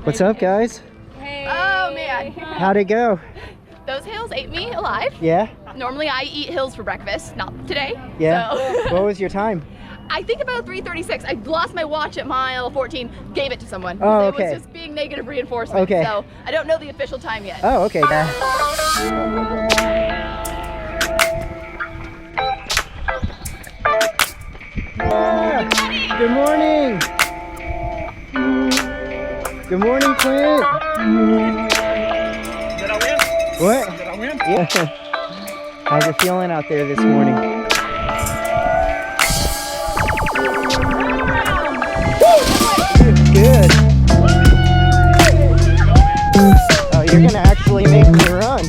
What's up, guys? Hey. Oh man. How'd it go? Those hills ate me alive. Yeah? Normally I eat hills for breakfast, not today. Yeah? So. What was your time? I think about 3:36. I lost my watch at mile 14, gave it to someone. Oh, okay. It was just being negative reinforcement. Okay. So I don't know the official time yet. Oh, okay. Good morning. Good morning, Clint. Did I win? What? Did I win? Yeah. How's it feeling out there this morning? Good. Oh, you're gonna actually make me run.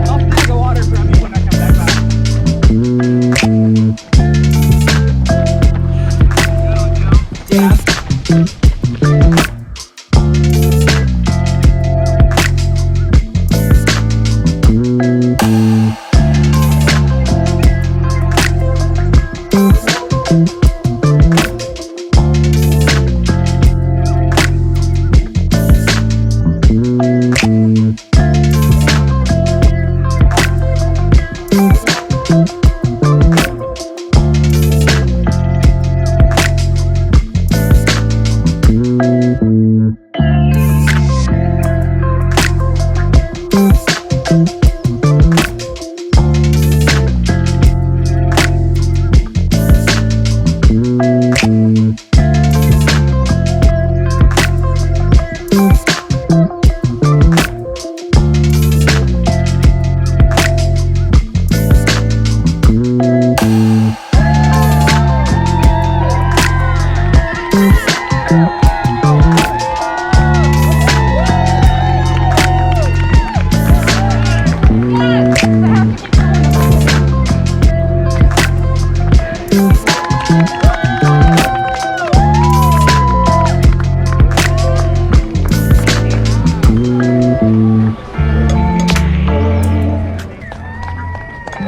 I'll snag a water from you when I come back by. Yeah.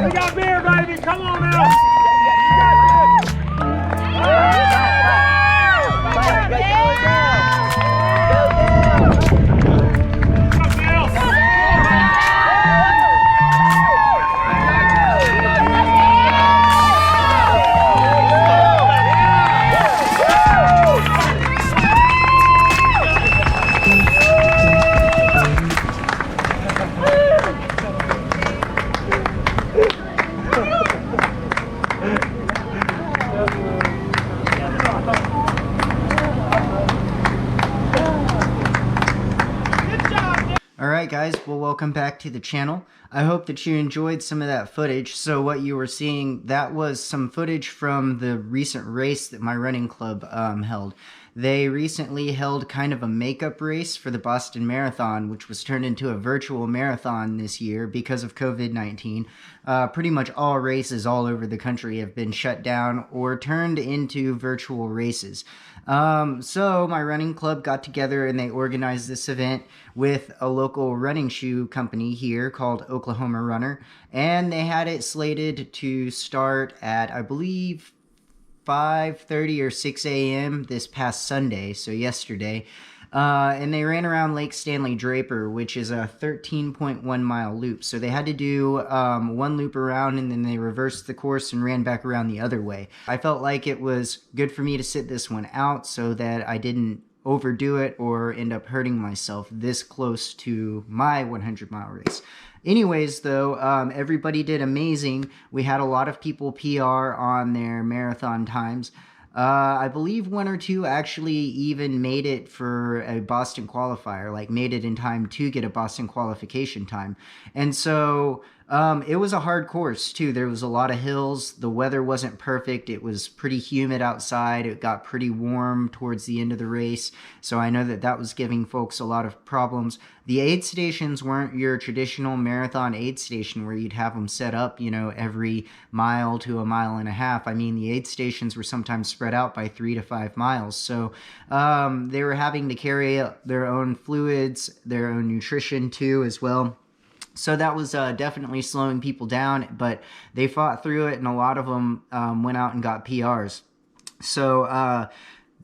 We got beer, baby. Come on now. Alright guys, well welcome back to the channel. I hope that you enjoyed some of that footage. So what you were seeing, that was some footage from the recent race that my running club held. They recently held kind of a makeup race for the Boston Marathon, which was turned into a virtual marathon this year because of COVID-19. Pretty much all races all over the country have been shut down or turned into virtual races. So my running club got together and they organized this event with a local running shoe company here called Oklahoma Runner, and they had it slated to start at, I believe, 5:30 or 6 a.m. this past Sunday, so yesterday. And they ran around Lake Stanley Draper, which is a 13.1 mile loop. So they had to do one loop around and then they reversed the course and ran back around the other way. I felt like it was good for me to sit this one out so that I didn't overdo it or end up hurting myself this close to my 100-mile race. Anyways, though, everybody did amazing. We had a lot of people PR on their marathon times. I believe one or two actually even made it for a Boston qualifier, like made it in time to get a Boston qualification time. And so it was a hard course too. There was a lot of hills. The weather wasn't perfect. It was pretty humid outside. It got pretty warm towards the end of the race. So I know that that was giving folks a lot of problems. The aid stations weren't your traditional marathon aid station where you'd have them set up, you know, every mile to a mile and a half. I mean, the aid stations were sometimes spread out by 3 to 5 miles. So they were having to carry their own fluids, their own nutrition too as well. So that was definitely slowing people down, but they fought through it, and a lot of them went out and got PRs. So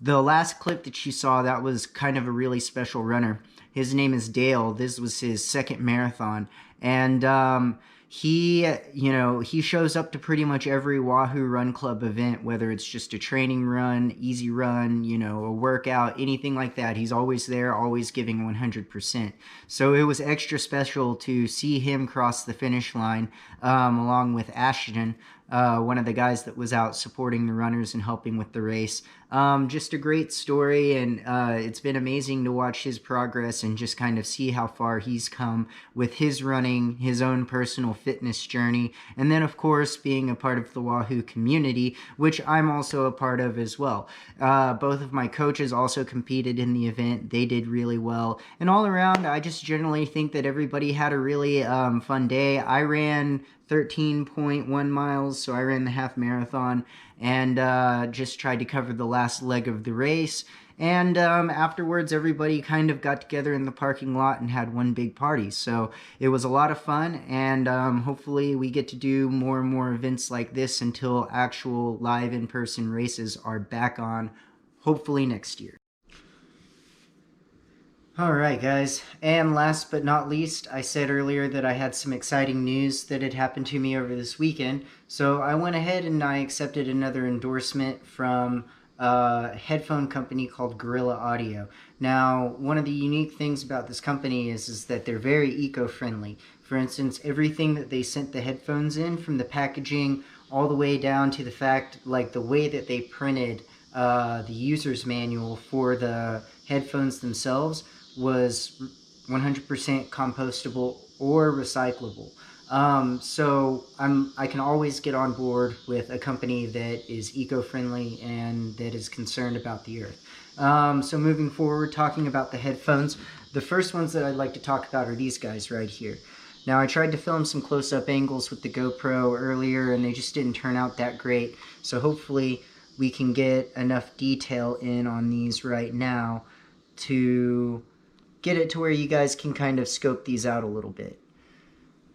The last clip that you saw, that was kind of a really special runner. His name is Dale. This was his second marathon. And he shows up to pretty much every Wahoo Run Club event, whether it's just a training run, easy run, a workout, anything like that. He's always there, always giving 100%. So it was extra special to see him cross the finish line along with Ashton, one of the guys that was out supporting the runners and helping with the race. Just a great story, and it's been amazing to watch his progress and just kind of see how far he's come with his running, his own personal fitness journey, and then of course being a part of the Wahoo community, which I'm also a part of as well. Both of my coaches also competed in the event. They did really well, and all around I just generally think that everybody had a really fun day. I ran 13.1 miles, so I ran the half marathon and just tried to cover the last leg of the race. And afterwards, everybody kind of got together in the parking lot and had one big party. So it was a lot of fun, and hopefully we get to do more and more events like this until actual live in-person races are back on, hopefully next year. Alright guys, and last but not least, I said earlier that I had some exciting news that had happened to me over this weekend, so I went ahead and I accepted another endorsement from a headphone company called Gorilla Audio. Now, one of the unique things about this company is that they're very eco-friendly. For instance, everything that they sent the headphones in, from the packaging all the way down to the fact, like the way that they printed the user's manual for the headphones themselves, was 100% compostable or recyclable. So I can always get on board with a company that is eco-friendly and that is concerned about the earth. So moving forward, talking about the headphones, the first ones that I'd like to talk about are these guys right here. Now, I tried to film some close-up angles with the GoPro earlier, and they just didn't turn out that great. So hopefully we can get enough detail in on these right now to get it to where you guys can kind of scope these out a little bit.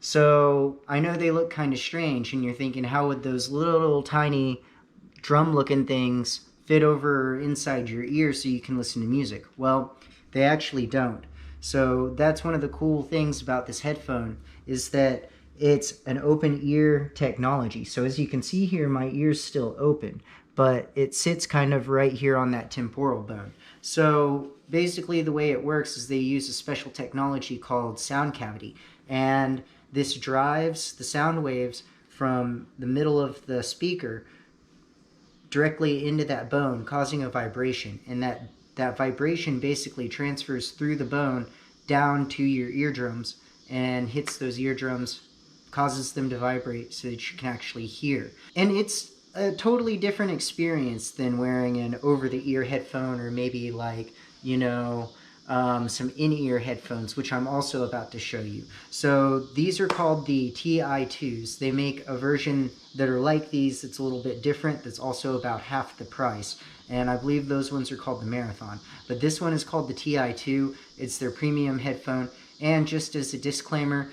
So I know they look kind of strange, and you're thinking, how would those little tiny drum looking things fit over inside your ear so you can listen to music? Well, they actually don't. So that's one of the cool things about this headphone, is that it's an open ear technology. So as you can see here, my ear's still open, but it sits kind of right here on that temporal bone. So basically the way it works is they use a special technology called sound cavity, and this drives the sound waves from the middle of the speaker directly into that bone, causing a vibration, and that vibration basically transfers through the bone down to your eardrums and hits those eardrums, causes them to vibrate so that you can actually hear. And it's a totally different experience than wearing an over-the-ear headphone, or maybe like, some in-ear headphones, which I'm also about to show you. So these are called the Ti2s. They make a version that are like these that's a little bit different, that's also about half the price. And I believe those ones are called the Marathon. But this one is called the Ti2. It's their premium headphone. And just as a disclaimer,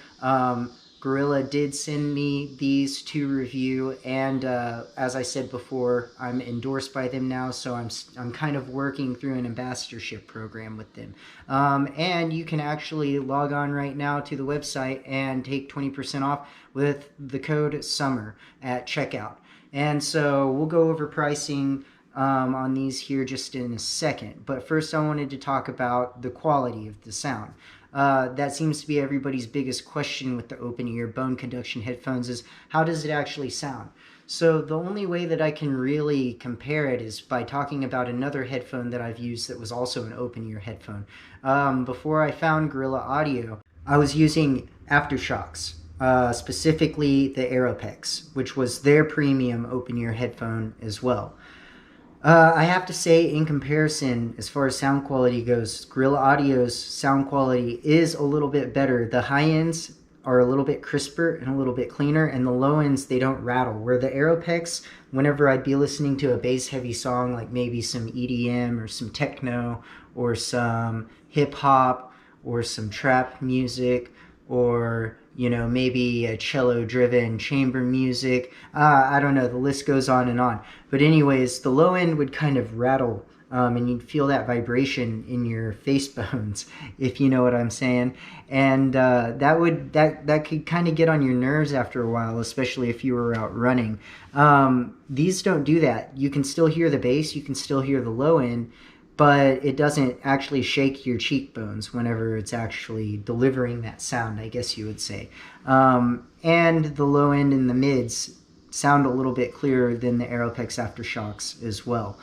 Gorilla did send me these to review, and as I said before, I'm endorsed by them now, so I'm kind of working through an ambassadorship program with them. And you can actually log on right now to the website and take 20% off with the code SUMMER at checkout. And so we'll go over pricing on these here just in a second, but first I wanted to talk about the quality of the sound. That seems to be everybody's biggest question with the open ear bone conduction headphones, is how does it actually sound? So the only way that I can really compare it is by talking about another headphone that I've used that was also an open ear headphone. Before I found Gorilla Audio, I was using Aftershok's, specifically the Aeropex, which was their premium open ear headphone as well. I have to say, in comparison, as far as sound quality goes, Gorilla Audio's sound quality is a little bit better. The high ends are a little bit crisper and a little bit cleaner, and the low ends, they don't rattle. Where the Aeropex, whenever I'd be listening to a bass-heavy song, like maybe some EDM or some techno or some hip-hop or some trap music, or maybe a cello-driven chamber music. I don't know, the list goes on and on. But anyways, the low end would kind of rattle and you'd feel that vibration in your face bones, if you know what I'm saying. And that could kind of get on your nerves after a while, especially if you were out running. These don't do that. You can still hear the bass, you can still hear the low end, but it doesn't actually shake your cheekbones whenever it's actually delivering that sound, I guess you would say. And the low end and the mids sound a little bit clearer than the Aeropex Aftershocks as well.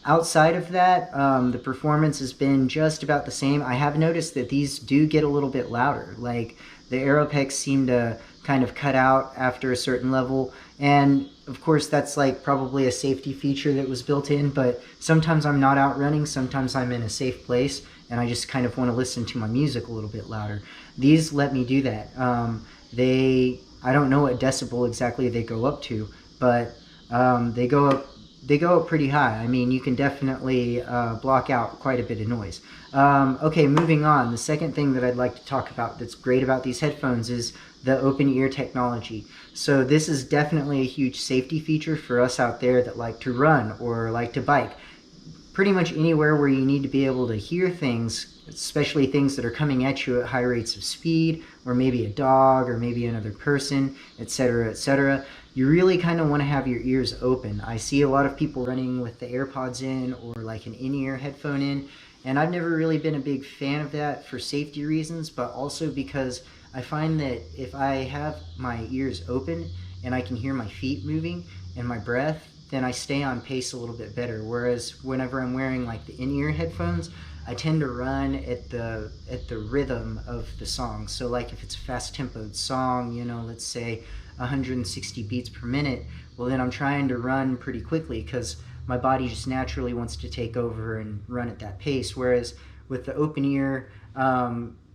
Outside of that, the performance has been just about the same. I have noticed that these do get a little bit louder. Like the Aeropex seem to kind of cut out after a certain level, and of course that's like probably a safety feature that was built in, but sometimes I'm not out running, sometimes I'm in a safe place and I just kind of want to listen to my music a little bit louder. These let me do that. I don't know what decibel exactly they go up to, but they go up pretty high. I mean, you can definitely block out quite a bit of noise. Okay, moving on. The second thing that I'd like to talk about that's great about these headphones is the open ear technology. So this is definitely a huge safety feature for us out there that like to run or like to bike. Pretty much anywhere where you need to be able to hear things, especially things that are coming at you at high rates of speed, or maybe a dog, or maybe another person, etc., etc. You really kind of want to have your ears open. I see a lot of people running with the AirPods in or like an in-ear headphone in, and I've never really been a big fan of that for safety reasons, but also because I find that if I have my ears open and I can hear my feet moving and my breath, then I stay on pace a little bit better. Whereas whenever I'm wearing like the in-ear headphones, I tend to run at the rhythm of the song. So like if it's a fast tempoed song, you know, let's say 160 beats per minute, well then I'm trying to run pretty quickly because my body just naturally wants to take over and run at that pace. Whereas with the open ear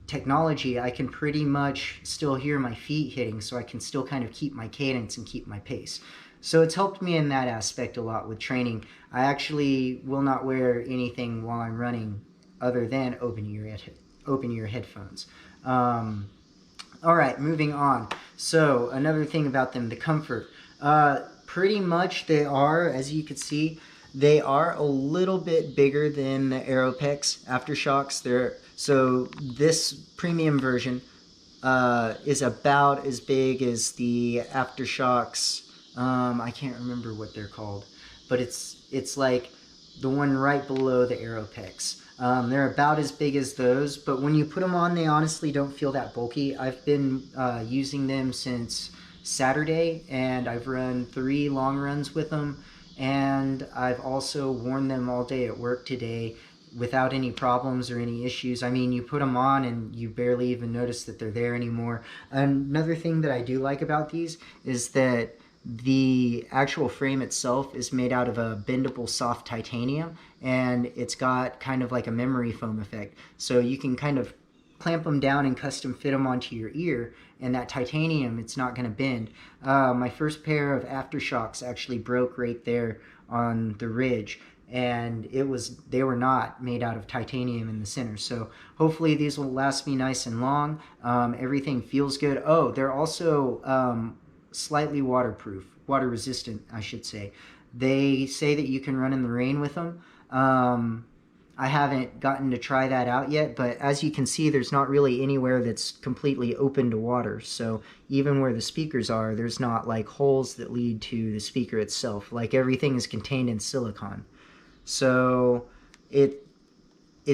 technology, I can pretty much still hear my feet hitting, so I can still kind of keep my cadence and keep my pace. So it's helped me in that aspect a lot with training. I actually will not wear anything while I'm running other than open ear headphones. All right, moving on. So another thing about them, the comfort. Pretty much they are, as you can see, they are a little bit bigger than the Aeropex Aftershocks. So this premium version is about as big as the Aftershocks. I can't remember what they're called, but it's like the one right below the Aeropex. They're about as big as those, but when you put them on, they honestly don't feel that bulky. I've been using them since Saturday, and I've run 3 long runs with them, and I've also worn them all day at work today without any problems or any issues. I mean, you put them on and you barely even notice that they're there anymore. Another thing that I do like about these is that the actual frame itself is made out of a bendable soft titanium, and it's got kind of like a memory foam effect. So you can kind of clamp them down and custom fit them onto your ear, and that titanium, it's not going to bend. My first pair of Aftershocks actually broke right there on the ridge, and they were not made out of titanium in the center. So hopefully these will last me nice and long. Everything feels good. Oh, they're also slightly water resistant, I should say. They say that you can run in the rain with them. I haven't gotten to try that out yet, but as you can see, there's not really anywhere that's completely open to water. So even where the speakers are, there's not like holes that lead to the speaker itself. Like everything is contained in silicone. So it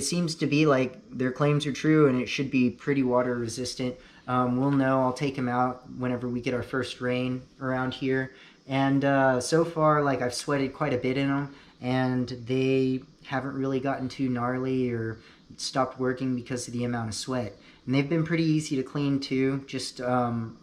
seems to be like their claims are true, and it should be pretty water resistant. We'll know. I'll take them out whenever we get our first rain around here. And so far, like, I've sweated quite a bit in them, and they haven't really gotten too gnarly or stopped working because of the amount of sweat. And they've been pretty easy to clean too. Just a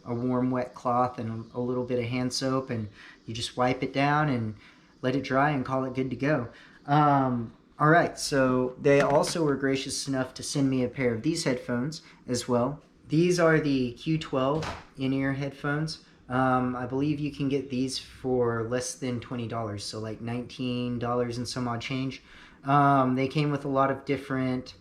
warm, wet cloth and a little bit of hand soap, and you just wipe it down and let it dry and call it good to go. All right, so they also were gracious enough to send me a pair of these headphones as well. These are the Q12 in-ear headphones. I believe you can get these for less than $20, so like $19 and some odd change. They came with a lot of different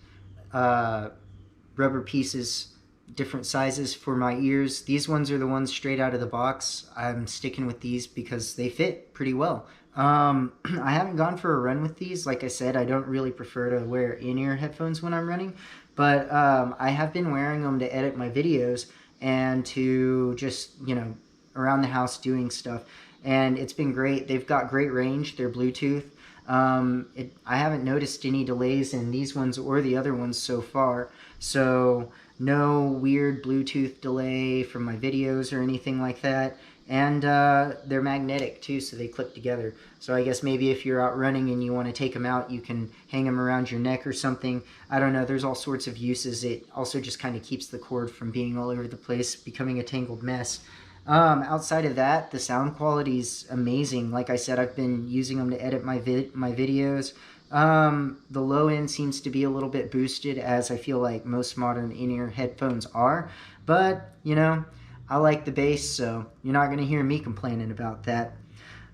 rubber pieces different sizes for my ears. These ones are the ones straight out of the box. I'm sticking with these because they fit pretty well. I haven't gone for a run with these. Like I said, I don't really prefer to wear in-ear headphones when I'm running, but I have been wearing them to edit my videos and to just, you know, around the house doing stuff, and it's been great. They've got great range. They're Bluetooth. I haven't noticed any delays in these ones or the other ones so far, so no weird Bluetooth delay from my videos or anything like that. And they're magnetic too, so they clip together. So I guess maybe if you're out running and you want to take them out, you can hang them around your neck or something. I don't know, there's all sorts of uses. It also just kind of keeps the cord from being all over the place, becoming a tangled mess. Outside of that, the sound quality is amazing. Like I said, I've been using them to edit my videos. The low end seems to be a little bit boosted, as I feel like most modern in-ear headphones are, but you know, I like the bass, so you're not gonna hear me complaining about that.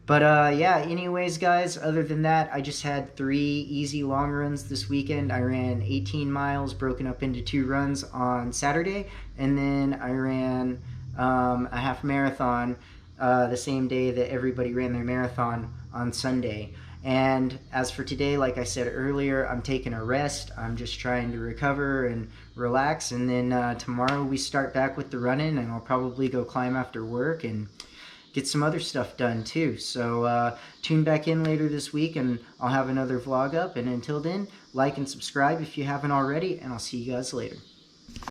But yeah, anyways guys, other than that, I just had 3 easy long runs this weekend. I ran 18 miles broken up into 2 runs on Saturday, and then I ran a half marathon the same day that everybody ran their marathon on Sunday. And as for today, like I said earlier, I'm taking a rest. I'm just trying to recover and relax, and then tomorrow we start back with the running, and I'll probably go climb after work and get some other stuff done too. So tune back in later this week and I'll have another vlog up, and until then, like and subscribe if you haven't already, and I'll see you guys later.